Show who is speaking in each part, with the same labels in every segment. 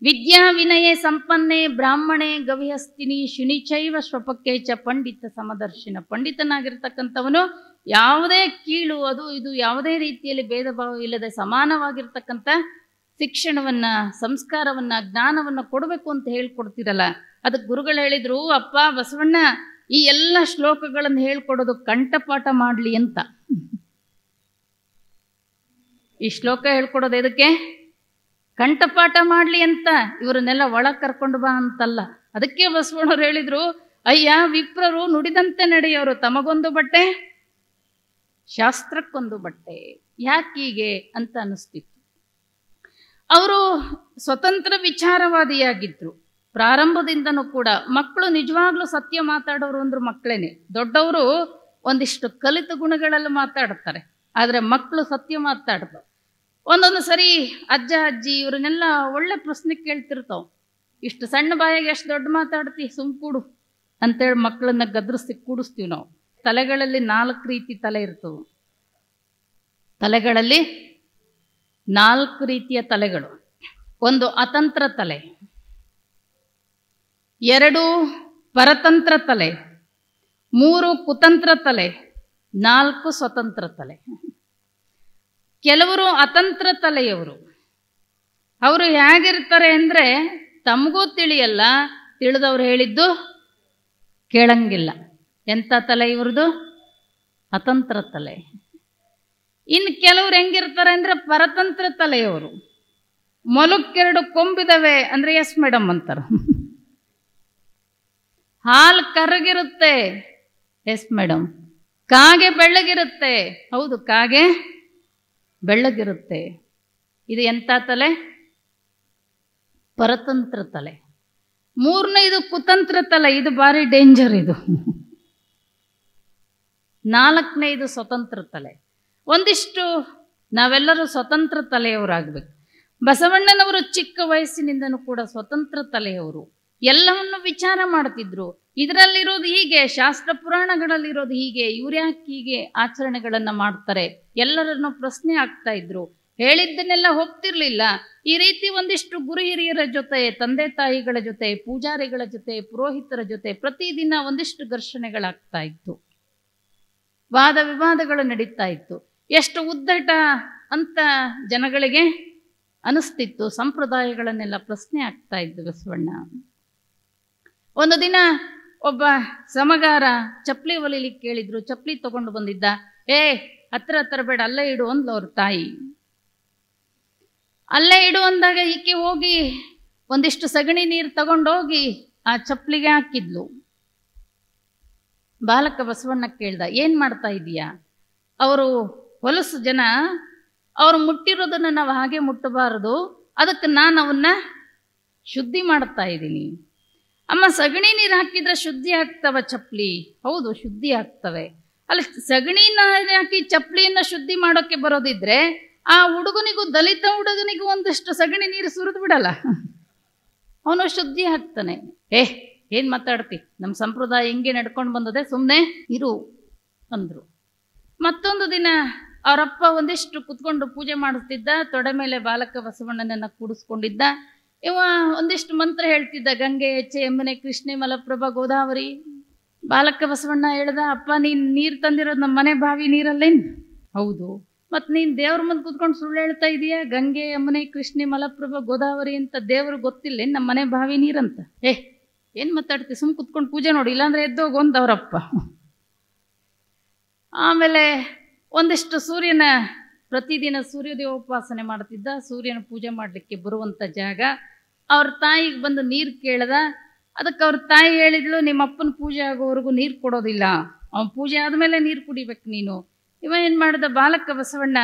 Speaker 1: ವಿದ್ಯಾ ವಿನಯೇ ಸಂಪನ್ನೆ ಬ್ರಾಹ್ಮಣೆ ಗವಿಹಸ್ತಿನಿ ಶುನಿಚೈವ ಶ್ವಪಕ್ಕೆ ಚ ಪಂಡಿತ ಸಮದರ್ಶಿನ. ಪಂಡಿತನಾಗಿರ್ತಕ್ಕಂಥವನು ಯಾವುದೇ ಕೀಳು ಅದು ಇದು ಯಾವುದೇ ರೀತಿಯಲ್ಲಿ ಭೇದ ಭಾವ ಇಲ್ಲದೆ ಸಮಾನವಾಗಿರ್ತಕ್ಕಂಥ ಶಿಕ್ಷಣವನ್ನ, ಸಂಸ್ಕಾರವನ್ನ, ಜ್ಞಾನವನ್ನ ಕೊಡಬೇಕು ಅಂತ ಹೇಳ್ಕೊಡ್ತಿರಲ್ಲ, ಅದಕ್ಕೆ ಗುರುಗಳು ಹೇಳಿದ್ರು, ಅಪ್ಪ ಬಸವಣ್ಣ ಈ ಎಲ್ಲ ಶ್ಲೋಕಗಳನ್ನು ಹೇಳ್ಕೊಡೋದು ಕಂಠಪಾಠ ಮಾಡಲಿ ಅಂತ. ಈ ಶ್ಲೋಕ ಹೇಳ್ಕೊಡೋದು ಎದಕ್ಕೆ? ಕಂಠಪಾಠ ಮಾಡಲಿ ಅಂತ, ಇವರನ್ನೆಲ್ಲ ಒಳಗೆ ಕರ್ಕೊಂಡು ಬಾ ಅಂತಲ್ಲ. ಅದಕ್ಕೆ ಬಸವಣ್ಣವ್ರು ಹೇಳಿದ್ರು, ಅಯ್ಯ ವಿಪ್ರರು ನುಡಿದಂತೆ ನಡೆಯೋರು, ತಮಗೊಂದು ಬಟ್ಟೆ ಶಾಸ್ತ್ರಕ್ಕೊಂದು ಬಟ್ಟೆ. ಯಾಕೀಗೆ ಅಂತ ಅನಿಸ್ತಿತ್ತು. ಅವರು ಸ್ವತಂತ್ರ ವಿಚಾರವಾದಿಯಾಗಿದ್ರು ಪ್ರಾರಂಭದಿಂದನೂ ಕೂಡ. ಮಕ್ಕಳು ನಿಜವಾಗ್ಲೂ ಸತ್ಯ ಮಾತಾಡೋರು ಅಂದ್ರು ಮಕ್ಕಳೇನೆ. ದೊಡ್ಡವರು ಒಂದಿಷ್ಟು ಕಲಿತ ಗುಣಗಳಲ್ಲಿ ಮಾತಾಡ್ತಾರೆ, ಆದರೆ ಮಕ್ಕಳು ಸತ್ಯ ಮಾತಾಡ್ತಾವೆ. ಒಂದೊಂದು ಸರಿ ಅಜ್ಜ ಅಜ್ಜಿ ಇವ್ರನ್ನೆಲ್ಲ ಒಳ್ಳೆ ಪ್ರಶ್ನೆ ಕೇಳ್ತಿರ್ತಾವ. ಇಷ್ಟು ಸಣ್ಣ ಬಾಯಾಗಿ ಎಷ್ಟು ದೊಡ್ಡ ಮಾತಾಡ್ತಿ, ಕೂಡು ಅಂತೇಳಿ ಮಕ್ಕಳನ್ನ ಗದರಿಸಿ ಕೂಡಿಸ್ತೀವಿ ನಾವು. ತಲೆಗಳಲ್ಲಿ 4 ರೀತಿ ತಲೆ ಇರ್ತವೆ. ತಲೆಗಳಲ್ಲಿ 4 ರೀತಿಯ ತಲೆಗಳು. ಒಂದು ಅತಂತ್ರ ತಲೆ, 2 ಪರತಂತ್ರ ತಲೆ, 3 ಕುತಂತ್ರ ತಲೆ, 4 ಸ್ವತಂತ್ರ ತಲೆ. ಕೆಲವರು ಅತಂತ್ರ ತಲೆಯವರು. ಅವರು ಹೇಗಿರ್ತಾರೆ ಅಂದರೆ ತಮಗೂ ತಿಳಿಯಲ್ಲ, ತಿಳಿದವ್ರು ಹೇಳಿದ್ದು ಕೇಳಂಗಿಲ್ಲ. ಎಂಥ ತಲೆ ಇವ್ರದ್ದು? ಅತಂತ್ರ ತಲೆ. ಇನ್ನು ಕೆಲವ್ರು ಹೆಂಗಿರ್ತಾರೆ ಅಂದರೆ ಪರತಂತ್ರ ತಲೆಯವರು. ಮೊಲಕ್ಕೆರಡು ಕೊಂಬಿದವೆ ಅಂದರೆ ಎಸ್ ಮೇಡಮ್ ಅಂತಾರೆ. ಹಾಲು ಕರಗಿರುತ್ತೆ, ಎಸ್ ಮೇಡಮ್. ಕಾಗೆ ಬೆಳ್ಳಗಿರುತ್ತೆ, ಹೌದು ಕಾಗೆ ಬೆಳ್ಳಗಿರುತ್ತೆ. ಇದು ಎಂಥ ತಲೆ? ಪರತಂತ್ರ ತಲೆ. 3ನೇದು ಕುತಂತ್ರ ತಲೆ, ಇದು ಭಾರಿ ಡೇಂಜರ್ ಇದು. 4ನೇದು ಸ್ವತಂತ್ರ ತಲೆ. ಒಂದಿಷ್ಟು ನಾವೆಲ್ಲರೂ ಸ್ವತಂತ್ರ ತಲೆಯವರಾಗಬೇಕು. ಬಸವಣ್ಣನವರು ಚಿಕ್ಕ ವಯಸ್ಸಿನಿಂದನೂ ಕೂಡ ಸ್ವತಂತ್ರ ತಲೆಯವರು. ಎಲ್ಲವನ್ನು ವಿಚಾರ ಮಾಡ್ತಿದ್ರು. ಇದರಲ್ಲಿರೋದು ಹೀಗೆ, ಶಾಸ್ತ್ರ ಪುರಾಣಗಳಲ್ಲಿರೋದು ಹೀಗೆ, ಇವ್ರ್ಯಾಕೆ ಹೀಗೆ ಆಚರಣೆಗಳನ್ನು ಮಾಡ್ತಾರೆ, ಎಲ್ಲರನ್ನು ಪ್ರಶ್ನೆ ಆಗ್ತಾ ಇದ್ರು. ಹೇಳಿದ್ದನ್ನೆಲ್ಲ ಹೋಗ್ತಿರ್ಲಿಲ್ಲ. ಈ ರೀತಿ ಒಂದಿಷ್ಟು ಗುರು ಹಿರಿಯರ ಜೊತೆ, ತಂದೆ ತಾಯಿಗಳ ಜೊತೆ, ಪೂಜಾರಿಗಳ ಜೊತೆ, ಪುರೋಹಿತರ ಜೊತೆ ಪ್ರತಿದಿನ ಒಂದಿಷ್ಟು ಘರ್ಷಣೆಗಳಾಗ್ತಾ ಇತ್ತು, ವಾದ ವಿವಾದಗಳು ನಡೀತಾ ಇತ್ತು. ಎಷ್ಟು ಉದ್ದಟ ಅಂತ ಜನಗಳಿಗೆ ಅನಿಸ್ತಿತ್ತು. ಸಂಪ್ರದಾಯಗಳನ್ನೆಲ್ಲ ಪ್ರಶ್ನೆ ಆಗ್ತಾ ಇದ್ದು ಬಸವಣ್ಣ. ಒಂದು ದಿನ ಒಬ್ಬ ಸಮಗಾರ ಚಪ್ಪಲಿ ಹೊಲಿಲಿಕ್ಕೆ ಕೇಳಿದ್ರು. ಚಪ್ಪಲಿ ತಗೊಂಡು ಬಂದಿದ್ದ. ಹತ್ರ ಬೇಡ, ಅಲ್ಲೇ ಇಡು ಅಂದ್ಲು ಅವ್ರ ತಾಯಿ. ಅಲ್ಲೇ ಇಡು ಅಂದಾಗ ಈಕೆ ಹೋಗಿ ಒಂದಿಷ್ಟು ಸಗಣಿ ನೀರು ತಗೊಂಡೋಗಿ ಆ ಚಪ್ಪಲಿಗೆ ಹಾಕಿದ್ಲು. ಬಾಲಕ ಬಸವಣ್ಣ ಕೇಳ್ದ, ಏನು ಮಾಡ್ತಾ ಇದೀಯಾ? ಅವರು ಹೊಲಸು ಜನ, ಅವರು ಮುಟ್ಟಿರೋದನ್ನು ನಾವು ಹಾಗೆ ಮುಟ್ಟಬಾರದು, ಅದಕ್ಕೆ ನಾನು ಅವನ್ನ ಶುದ್ಧಿ ಮಾಡ್ತಾ ಇದ್ದೀನಿ. ಅಮ್ಮ, ಸಗಣಿ ನೀರು ಹಾಕಿದ್ರೆ ಶುದ್ಧಿ ಆಗ್ತವ ಚಪ್ಪಲಿ? ಹೌದು, ಶುದ್ಧಿ ಆಗ್ತವೆ. ಅಲ್ಲಿ ಸಗಣಿ ನೀರು ಹಾಕಿ ಚಪ್ಪಲಿಯನ್ನು ಶುದ್ಧಿ ಮಾಡೋಕ್ಕೆ ಬರೋದಿದ್ರೆ ಆ ಹುಡುಗನಿಗೂ, ದಲಿತ ಹುಡುಗನಿಗೂ ಒಂದಷ್ಟು ಸಗಣಿ ನೀರು ಸುರಿದು ಬಿಡಲ್ಲ, ಅವನು ಶುದ್ಧಿ ಆಗ್ತಾನೆ. ಏನು ಮಾತಾಡ್ತಿ, ನಮ್ಮ ಸಂಪ್ರದಾಯ ಹಿಂಗೆ ನಡ್ಕೊಂಡು ಬಂದದೆ, ಸುಮ್ಮನೆ ಇರು ಅಂದರು. ಮತ್ತೊಂದು ದಿನ ಅವರಪ್ಪ ಒಂದಿಷ್ಟು ಕುತ್ಕೊಂಡು ಪೂಜೆ ಮಾಡುತ್ತಿದ್ದ. ತೊಡೆ ಮೇಲೆ ಬಾಲಕ ಬಸವಣ್ಣನನ್ನು ಕೂಡಿಸ್ಕೊಂಡಿದ್ದ. ಇವ ಒಂದಿಷ್ಟು ಮಂತ್ರ ಹೇಳ್ತಿದ್ದ, ಗಂಗೆ, ಎಚ್ಚೆ, ಯಮುನೆ, ಕೃಷ್ಣೆ, ಮಲಪ್ರಭಾ, ಗೋದಾವರಿ. ಬಾಲಕ ಬಸವಣ್ಣ ಹೇಳ್ದ, ಅಪ್ಪ ನೀನು ನೀರು ತಂದಿರೋದು ನಮ್ಮ ಮನೆ ಬಾವಿ ನೀರಲ್ಲೇನು? ಹೌದು. ಮತ್ತು ನೀನು ದೇವ್ರ ಮುಂದೆ ಕೂತ್ಕೊಂಡು ಸುಳ್ಳು ಹೇಳ್ತಾ ಇದೀಯಾ? ಗಂಗೆ, ಯಮುನೆ, ಕೃಷ್ಣೆ, ಮಲಪ್ರಭಾ, ಗೋದಾವರಿ ಅಂತ ದೇವ್ರು ಗೊತ್ತಿಲ್ಲ ನಮ್ಮ ಮನೆ ಬಾವಿ ನೀರಂತ? ಏನು ಮಾತಾಡ್ತಿ, ಸುಮ್ಮ ಕುತ್ಕೊಂಡು ಪೂಜೆ ನೋಡಿ, ಇಲ್ಲಾಂದ್ರೆ ಎದ್ದೋಗು ಅಂತ ಅವರಪ್ಪ. ಆಮೇಲೆ ಒಂದಿಷ್ಟು ಸೂರ್ಯನ, ಪ್ರತಿದಿನ ಸೂರ್ಯೋದಯೋಪಾಸನೆ ಮಾಡ್ತಿದ್ದ. ಸೂರ್ಯನ ಪೂಜೆ ಮಾಡಲಿಕ್ಕೆ ಬರುವಂಥ ಜಾಗ. ಅವ್ರ ತಾಯಿಗೆ ಬಂದು ನೀರು ಕೇಳ್ದ. ಅದಕ್ಕೆ ಅವ್ರ ತಾಯಿ ಹೇಳಿದ್ಲು, ನಿಮ್ಮ ಅಪ್ಪನ ಪೂಜೆ ಆಗೋವರೆಗೂ ನೀರು ಕೊಡೋದಿಲ್ಲ, ಅವನ ಪೂಜೆ ಆದಮೇಲೆ ನೀರು ಕುಡಿಬೇಕು ನೀನು. ಇವ ಏನು ಮಾಡ್ದ, ಬಾಲಕ ಬಸವಣ್ಣ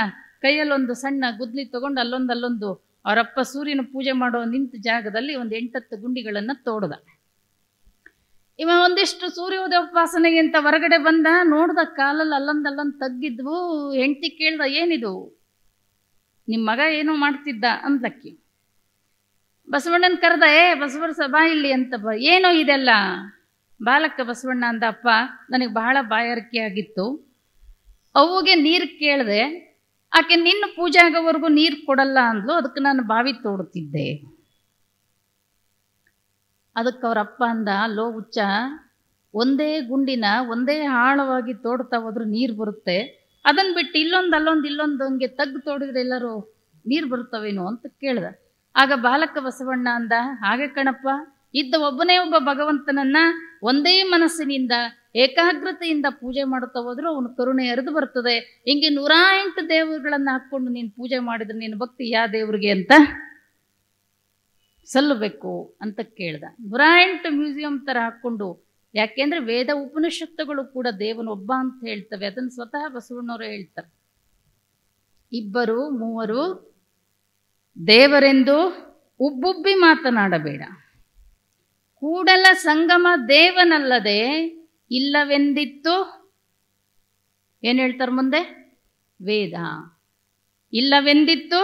Speaker 1: ಕೈಯಲ್ಲೊಂದು ಸಣ್ಣ ಗುದ್ಲಿ ತಗೊಂಡು ಅಲ್ಲೊಂದು ಅವರಪ್ಪ ಸೂರ್ಯನ ಪೂಜೆ ಮಾಡೋ ನಿಂತ ಜಾಗದಲ್ಲಿ ಒಂದು 8-10 ಗುಂಡಿಗಳನ್ನು ತೋಡ್ದ. ಇವ ಒಂದಿಷ್ಟು ಸೂರ್ಯೋದಯೋಪಾಸನೆಗೆ ಅಂತ ಹೊರಗಡೆ ಬಂದ. ನೋಡ್ದ ಕಾಲಲ್ಲಿ ಅಲ್ಲೊಂದು ತಗ್ಗಿದ್ವು. ಹೆಂಡತಿ ಕೇಳ್ದ, ಏನಿದು, ನಿಮ್ಮ ಮಗ ಏನೋ ಮಾಡ್ತಿದ್ದ ಅಂದ್ಲಕ್ಕಿ. ಬಸವಣ್ಣನ ಕರೆದ, ಬಸವರ್ಸ ಬಾ ಇಲ್ಲಿ ಅಂತ. ಏನೋ ಇದೆಲ್ಲ? ಬಾಲಕ ಬಸವಣ್ಣ ಅಂದ, ಅಪ್ಪ ನನಗೆ ಬಹಳ ಬಾಯಾರಿಕೆ ಆಗಿತ್ತು, ಅವುಗೆ ನೀರು ಕೇಳಿದೆ, ಆಕೆ ನಿನ್ನ ಪೂಜೆ ಆಗೋವರೆಗೂ ನೀರು ಕೊಡಲ್ಲ ಅಂದ್ಲು, ಅದಕ್ಕೆ ನಾನು ಬಾವಿ ತೋಡುತ್ತಿದ್ದೆ. ಅದಕ್ಕೆ ಅವರಪ್ಪ ಅಂದ, ಲೋ ಹುಚ್ಚ, ಒಂದೇ ಗುಂಡಿನ ಒಂದೇ ಆಳವಾಗಿ ತೋಡ್ತಾ ಹೋದ್ರೂ ನೀರು ಬರುತ್ತೆ, ಅದನ್ನು ಬಿಟ್ಟು ಇಲ್ಲೊಂದು ಹಂಗೆ ತಗ್ಗು ತೋಡಿದ್ರೆ ಎಲ್ಲರೂ ನೀರು ಬರ್ತವೇನೋ ಅಂತ ಕೇಳ್ದ. ಆಗ ಬಾಲಕ ಬಸವಣ್ಣ ಅಂದ, ಹಾಗೆ ಕಣಪ್ಪ, ಇದ್ದ ಒಬ್ಬನೇ ಒಬ್ಬ ಭಗವಂತನನ್ನ ಒಂದೇ ಮನಸ್ಸಿನಿಂದ ಏಕಾಗ್ರತೆಯಿಂದ ಪೂಜೆ ಮಾಡುತ್ತಾ ಹೋದ್ರೂ ಅವನ ಕರುಣೆ ಹರಿದು ಬರ್ತದೆ. ಹಿಂಗೆ 108 ದೇವರುಗಳನ್ನ ಹಾಕ್ಕೊಂಡು ನೀನು ಪೂಜೆ ಮಾಡಿದ್ರೆ ನಿನ್ನ ಭಕ್ತಿ ಯಾವ ದೇವ್ರಿಗೆ ಅಂತ ಸಲ್ಲಬೇಕು ಅಂತ ಕೇಳ್ದ. 108 ಮ್ಯೂಸಿಯಂ ಥರ ಹಾಕ್ಕೊಂಡು, ಯಾಕೆಂದ್ರೆ ವೇದ ಉಪನಿಷತ್ತುಗಳು ಕೂಡ ದೇವನೊಬ್ಬ ಅಂತ ಹೇಳ್ತವೆ. ಅದನ್ನು ಸ್ವತಃ ಬಸವಣ್ಣವರು ಹೇಳ್ತಾರೆ. 2 3 ದೇವರೆಂದು ಉಬ್ಬುಬ್ಬಿ ಮಾತನಾಡಬೇಡ, ಕೂಡಲ ಸಂಗಮ ದೇವನಲ್ಲದೆ ಇಲ್ಲವೆಂದಿತ್ತು. ಏನು ಹೇಳ್ತಾರೆ ಮುಂದೆ? ವೇದ ಇಲ್ಲವೆಂದಿತ್ತು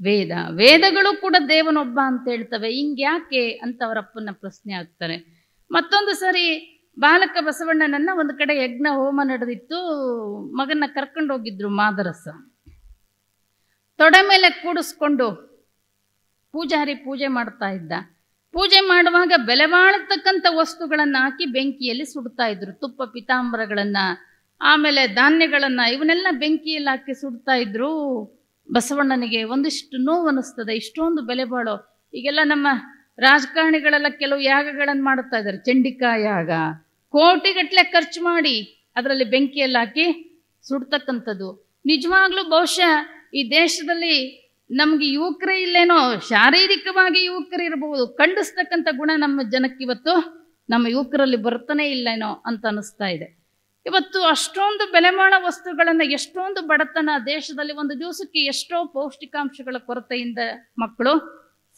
Speaker 1: ವೇದ. ವೇದಗಳು ಕೂಡ ದೇವನೊಬ್ಬ ಅಂತ ಹೇಳ್ತವೆ. ಹಿಂಗ್ಯಾಕೆ ಅಂತ ಅವರಪ್ಪನ ಪ್ರಶ್ನೆ ಆಗ್ತಾರೆ. ಮತ್ತೊಂದು ಸರಿ ಬಾಲಕ ಬಸವಣ್ಣನನ್ನ ಒಂದು ಕಡೆ ಯಜ್ಞ ಹೋಮ ನಡೆದಿತ್ತು. ಮಗನ ಕರ್ಕೊಂಡು ಹೋಗಿದ್ರು ಮಾದರಸ. ತೊಡೆ ಮೇಲೆ ಕೂಡಿಸ್ಕೊಂಡು ಪೂಜಾರಿ ಪೂಜೆ ಮಾಡ್ತಾ ಇದ್ದ. ಪೂಜೆ ಮಾಡುವಾಗ ಬೆಲೆ ಬಾಳತಕ್ಕಂಥ ವಸ್ತುಗಳನ್ನು ಹಾಕಿ ಬೆಂಕಿಯಲ್ಲಿ ಸುಡ್ತಾ ಇದ್ರು. ತುಪ್ಪ ಪಿತಾಂಬರಗಳನ್ನು, ಆಮೇಲೆ ಧಾನ್ಯಗಳನ್ನು, ಇವನ್ನೆಲ್ಲ ಬೆಂಕಿಯಲ್ಲಿ ಹಾಕಿ ಸುಡ್ತಾ ಇದ್ರು. ಬಸವಣ್ಣನಿಗೆ ಒಂದಿಷ್ಟು ನೋವು ಅನ್ನಿಸ್ತದೆ. ಇಷ್ಟೊಂದು ಬೆಲೆ ಬಾಳೋ, ಈಗೆಲ್ಲ ನಮ್ಮ ರಾಜಕಾರಣಿಗಳೆಲ್ಲ ಕೆಲವು ಯಾಗಗಳನ್ನು ಮಾಡುತ್ತಾ ಇದ್ದಾರೆ. ಚಂಡಿಕಾ ಯಾಗ, ಕೋಟಿಗಟ್ಟಲೆ ಖರ್ಚು ಮಾಡಿ ಅದರಲ್ಲಿ ಬೆಂಕಿಯಲ್ಲಿ ಹಾಕಿ ಸುಡ್ತಕ್ಕಂಥದ್ದು. ನಿಜವಾಗ್ಲೂ ಬಹುಶಃ ಈ ದೇಶದಲ್ಲಿ ನಮ್ಗೆ ಯುವಕರೇ ಇಲ್ಲೇನೋ, ಶಾರೀರಿಕವಾಗಿ ಯುವಕರು ಇರಬಹುದು, ಖಂಡಿಸ್ತಕ್ಕಂಥ ಗುಣ ನಮ್ಮ ಜನಕ್ಕಿವತ್ತು ನಮ್ಮ ಯುವಕರಲ್ಲಿ ಬರ್ತಾನೆ ಇಲ್ಲೇನೋ ಅಂತ ಅನಿಸ್ತಾ ಇದೆ. ಇವತ್ತು ಅಷ್ಟೊಂದು ಬೆಲೆಮಾಣ ವಸ್ತುಗಳನ್ನು, ಎಷ್ಟೊಂದು ಬಡತನ ದೇಶದಲ್ಲಿ, ಒಂದು ದಿವಸಕ್ಕೆ ಎಷ್ಟೋ ಪೌಷ್ಟಿಕಾಂಶಗಳ ಕೊರತೆಯಿಂದ ಮಕ್ಕಳು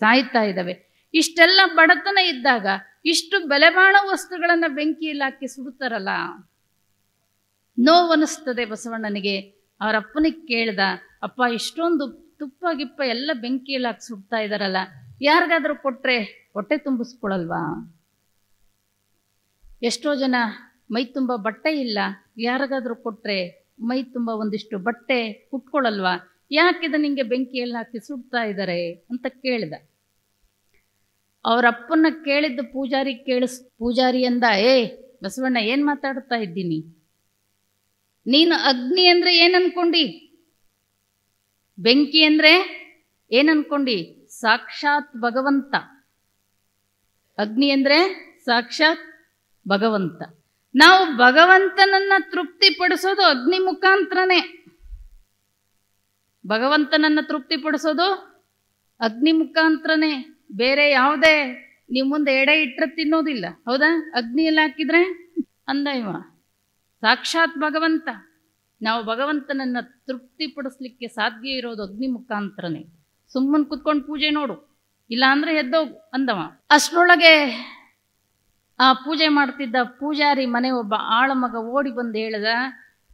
Speaker 1: ಸಾಯ್ತಾ ಇದ್ದಾವೆ. ಇಷ್ಟೆಲ್ಲ ಬಡತನ ಇದ್ದಾಗ ಇಷ್ಟು ಬೆಲೆಬಾಳ ವಸ್ತುಗಳನ್ನು ಬೆಂಕಿಯಲ್ಲಿ ಹಾಕಿ ಸುಡ್ತಾರಲ್ಲ, ನೋವನಿಸ್ತದೆ ಬಸವಣ್ಣನಿಗೆ. ಅವರಪ್ಪನಿಗೆ ಕೇಳ್ದ, ಅಪ್ಪ ಇಷ್ಟೊಂದು ತುಪ್ಪ ಗಿಪ್ಪ ಎಲ್ಲ ಬೆಂಕಿಯಲ್ಲಿ ಹಾಕಿ ಸುಡ್ತಾ ಇದ್ದಾರಲ್ಲ, ಯಾರಿಗಾದ್ರೂ ಕೊಟ್ರೆ ಹೊಟ್ಟೆ ತುಂಬಿಸ್ಕೊಳಲ್ವಾ? ಎಷ್ಟೋ ಜನ ಮೈ ತುಂಬ ಬಟ್ಟೆ ಇಲ್ಲ, ಯಾರಿಗಾದ್ರೂ ಕೊಟ್ರೆ ಮೈ ತುಂಬ ಒಂದಿಷ್ಟು ಬಟ್ಟೆ ಕುಟ್ಕೊಳ್ಳಲ್ವಾ? ಯಾಕಿದ ನಿಂಗೆ ಬೆಂಕಿಯಲ್ಲಿ ಹಾಕಿ ಸುಡ್ತಾ ಇದ್ದಾರೆ ಅಂತ ಕೇಳಿದ. ಅವರಪ್ಪನ ಕೇಳಿದ್ದು ಪೂಜಾರಿ ಅಂದ, ಬಸವಣ್ಣ ಏನು ಮಾತಾಡ್ತಾ ಇದ್ದೀನಿ? ನೀನು ಅಗ್ನಿ ಅಂದರೆ ಏನು ಅನ್ಕೊಂಡಿ? ಬೆಂಕಿ ಅಂದರೆ ಏನು ಅನ್ಕೊಂಡಿ? ಸಾಕ್ಷಾತ್ ಭಗವಂತ. ಅಗ್ನಿ ಅಂದರೆ ಸಾಕ್ಷಾತ್ ಭಗವಂತ. ನಾವು ಭಗವಂತನನ್ನ ತೃಪ್ತಿಪಡಿಸೋದು ಅಗ್ನಿ ಮುಖಾಂತರನೇ. ಭಗವಂತನನ್ನ ತೃಪ್ತಿಪಡಿಸೋದು ಅಗ್ನಿ ಮುಖಾಂತರನೇ. ಬೇರೆ ಯಾವುದೇ ನೀವು ಮುಂದೆ ಎಡೆ ಇಟ್ಟರೆ ತಿನ್ನೋದಿಲ್ಲ, ಹೌದಾ? ಅಗ್ನಿಯಲ್ಲಿ ಹಾಕಿದ್ರೆ ಅಂದ ಇವ ಸಾಕ್ಷಾತ್ ಭಗವಂತ. ನಾವು ಭಗವಂತನನ್ನ ತೃಪ್ತಿಪಡಿಸ್ಲಿಕ್ಕೆ ಸಾಧ್ಯ ಇರೋದು ಅಗ್ನಿ ಮುಖಾಂತರನೇ. ಸುಮ್ಮನೆ ಕುತ್ಕೊಂಡು ಪೂಜೆ ನೋಡು, ಇಲ್ಲ ಅಂದ್ರೆ ಎದ್ದೋಗು ಅಂದವ. ಅಷ್ಟರೊಳಗೆ ಆ ಪೂಜೆ ಮಾಡ್ತಿದ್ದ ಪೂಜಾರಿ ಮನೆ ಒಬ್ಬ ಆಳಮಗ ಓಡಿ ಬಂದು ಹೇಳ್ದ,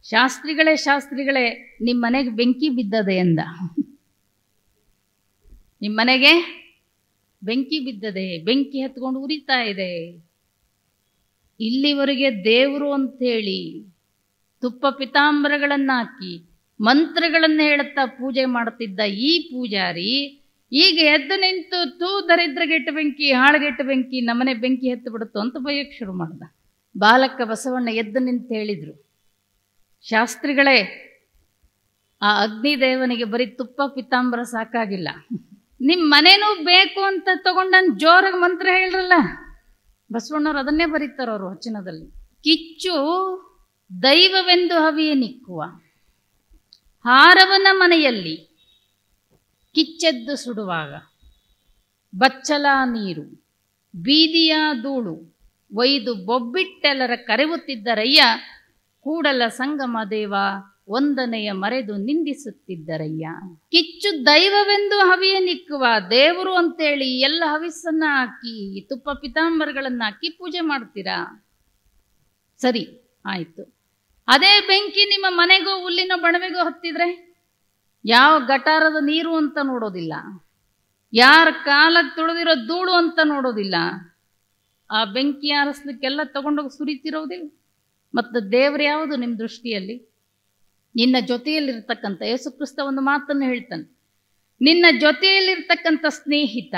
Speaker 1: ಶಾಸ್ತ್ರಿಗಳೇ ನಿಮ್ಮ ಮನೆಗೆ ಬೆಂಕಿ ಬಿದ್ದದೆ ಅಂದ. ನಿಮ್ಮ ಮನೆಗೆ ಬೆಂಕಿ ಬಿದ್ದದೆ, ಬೆಂಕಿ ಹತ್ಕೊಂಡು ಉರಿತಾ ಇದೆ. ಇಲ್ಲಿವರೆಗೆ ದೇವರು ಅಂಥೇಳಿ ತುಪ್ಪ ಪಿತಾಂಬರಗಳನ್ನು ಹಾಕಿ ಮಂತ್ರಗಳನ್ನು ಹೇಳುತ್ತಾ ಪೂಜೆ ಮಾಡುತ್ತಿದ್ದ ಈ ಪೂಜಾರಿ ಈಗ ಎದ್ದು ನಿಂತು, ತೂ ದರಿದ್ರಗೆಟ್ಟು ಬೆಂಕಿ, ಹಾಳುಗೆಟ್ಟು ಬೆಂಕಿ, ನಮ್ಮನೆ ಬೆಂಕಿ ಎತ್ತು ಬಿಡುತ್ತೋ ಅಂತ ಬೈಯಕ್ಕೆ ಶುರು ಮಾಡ್ದ. ಬಾಲಕ ಬಸವಣ್ಣ ಎದ್ದು ನಿಂತು ಹೇಳಿದ್ರು, ಶಾಸ್ತ್ರಿಗಳೇ, ಆ ಅಗ್ನಿದೇವನಿಗೆ ಬರೀ ತುಪ್ಪ ಪಿತಾಂಬರ ಸಾಕಾಗಿಲ್ಲ, ನಿಮ್ಮ ಮನೇನೂ ಬೇಕು ಅಂತ ತಗೊಂಡನ್ ಜೋರಾಗಿ ಮಂತ್ರ ಹೇಳ್ರಲ್ಲ. ಬಸವಣ್ಣವ್ರು ಅದನ್ನೇ ಬರೀತಾರ ಅವರು ವಚನದಲ್ಲಿ. ಕಿಚ್ಚು ದೈವವೆಂದು ಹವಿಯ ನಿಕ್ಕುವ ಹಾರವನ ಮನೆಯಲ್ಲಿ ಕಿಚ್ಚೆದ್ದು ಸುಡುವಾಗ ಬಚ್ಚಲ ನೀರು ಬೀದಿಯ ಧೂಳು ಒಯ್ದು ಬೊಬ್ಬಿಟ್ಟೆಲ್ಲರ ಕರೆಯುತ್ತಿದ್ದರಯ್ಯ, ಕೂಡಲ ಸಂಗಮ ದೇವ ಒಂದನೆಯ ಮರೆದು ನಿಂದಿಸುತ್ತಿದ್ದರಯ್ಯ. ಕಿಚ್ಚು ದೈವವೆಂದು ಹವಿಯ ನಿಕ್ಕುವ, ದೇವರು ಅಂತೇಳಿ ಎಲ್ಲ ಹವಿಸ್ಸನ್ನ ಹಾಕಿ ತುಪ್ಪ ಪಿತಾಂಬರಗಳನ್ನು ಹಾಕಿ ಪೂಜೆ ಮಾಡ್ತೀರಾ, ಸರಿ ಆಯಿತು. ಅದೇ ಬೆಂಕಿ ನಿಮ್ಮ ಮನೆಗೋ ಹುಲ್ಲಿನ ಬಣವೆಗೋ ಹತ್ತಿದ್ರೆ ಯಾವ ಗಟಾರದ ನೀರು ಅಂತ ನೋಡೋದಿಲ್ಲ, ಯಾರ ಕಾಲಕ್ಕೆ ತುಳಿದಿರೋ ಧೂಳು ಅಂತ ನೋಡೋದಿಲ್ಲ. ಆ ಬೆಂಕಿ ಆರಿಸ್ಲಿಕ್ಕೆಲ್ಲ ತಗೊಂಡೋಗಿ ಸುರಿತಿರೋದಿಲ್ಲ. ಮತ್ತು ದೇವ್ರು ಯಾವುದು ನಿಮ್ಮ ದೃಷ್ಟಿಯಲ್ಲಿ? ನಿನ್ನ ಜೊತೆಯಲ್ಲಿರ್ತಕ್ಕಂಥ ಯೇಸು ಕ್ರಿಸ್ತ ಒಂದು ಮಾತನ್ನು ಹೇಳ್ತಾನೆ, ನಿನ್ನ ಜೊತೆಯಲ್ಲಿರ್ತಕ್ಕಂಥ ಸ್ನೇಹಿತ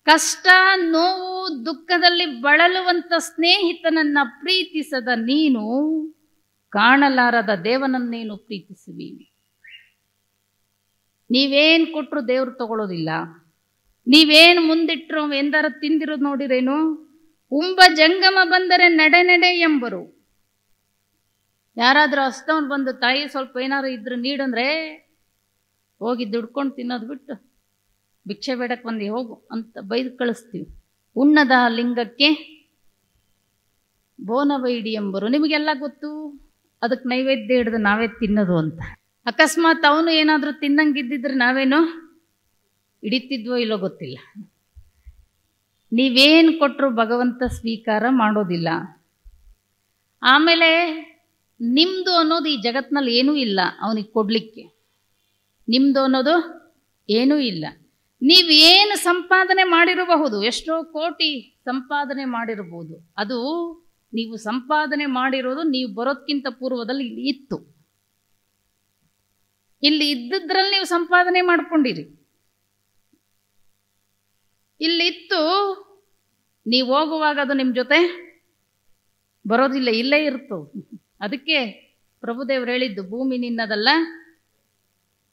Speaker 1: ಕಷ್ಟ, ನೋವು, ದುಃಖದಲ್ಲಿ ಬಳಲುವಂತ ಸ್ನೇಹಿತನನ್ನ ಪ್ರೀತಿಸದ ನೀನು ಕಾಣಲಾರದ ದೇವನನ್ನೇನು ಪ್ರೀತಿಸುವಿ? ನೀವೇನು ಕೊಟ್ಟರು ದೇವ್ರು ತಗೊಳ್ಳೋದಿಲ್ಲ. ನೀವೇನು ಮುಂದಿಟ್ರು ಎಂದಾರ ತಿಂದಿರೋದು ನೋಡಿರೇನು? ಉಂಬ ಜಂಗಮ ಬಂದರೆ ನಡೆ ನಡೆ ಎಂಬರು. ಯಾರಾದ್ರೂ ಹಸ್ತವನ್ ಬಂದು ತಾಯಿ ಸ್ವಲ್ಪ ಏನಾರು ಇದ್ರು ನೀಡಂದ್ರೆ ಹೋಗಿ ದುಡ್ಕೊಂಡು ತಿನ್ನೋದು ಬಿಟ್ಟು ಭಿಕ್ಷೆ ಬೇಡಕ್ಕೆ ಬಂದು ಹೋಗು ಅಂತ ಬೈದು ಕಳಿಸ್ತೀವಿ. ಉಣ್ಣದ ಲಿಂಗಕ್ಕೆ ಬೋನವೈಡಿ ಎಂಬರು. ನಿಮಗೆಲ್ಲ ಗೊತ್ತು, ಅದಕ್ಕೆ ನೈವೇದ್ಯ ಹಿಡಿದು ನಾವೇ ತಿನ್ನೋದು ಅಂತ. ಅಕಸ್ಮಾತ್ ಅವನು ಏನಾದರೂ ತಿನ್ನಂಗಿದ್ದಿದ್ರೆ ನಾವೇನು ಹಿಡಿತಿದ್ವೋ ಇಲ್ಲೋ ಗೊತ್ತಿಲ್ಲ. ನೀವೇನು ಕೊಟ್ಟರು ಭಗವಂತ ಸ್ವೀಕಾರ ಮಾಡೋದಿಲ್ಲ. ಆಮೇಲೆ ನಿಮ್ಮದು ಅನ್ನೋದು ಈ ಜಗತ್ತಿನಲ್ಲಿ ಏನೂ ಇಲ್ಲ ಅವನಿಗೆ ಕೊಡಲಿಕ್ಕೆ. ನಿಮ್ಮದು ಅನ್ನೋದು ಏನೂ ಇಲ್ಲ. ನೀವೇನು ಸಂಪಾದನೆ ಮಾಡಿರಬಹುದು, ಎಷ್ಟೋ ಕೋಟಿ ಸಂಪಾದನೆ ಮಾಡಿರಬಹುದು, ಅದು ನೀವು ಸಂಪಾದನೆ ಮಾಡಿರೋದು ನೀವು ಬರೋದಕ್ಕಿಂತ ಪೂರ್ವದಲ್ಲಿ ಇಲ್ಲಿ ಇತ್ತು. ಇಲ್ಲಿ ಇದ್ದದ್ರಲ್ಲಿ ನೀವು ಸಂಪಾದನೆ ಮಾಡ್ಕೊಂಡಿರಿ. ಇಲ್ಲಿತ್ತು, ನೀವು ಹೋಗುವಾಗ ಅದು ನಿಮ್ಮ ಜೊತೆ ಬರೋದಿಲ್ಲ, ಇಲ್ಲೇ ಇರ್ತು. ಅದಕ್ಕೆ ಪ್ರಭುದೇವರು ಹೇಳಿದ್ದು, ಭೂಮಿ ನಿನ್ನದಲ್ಲ,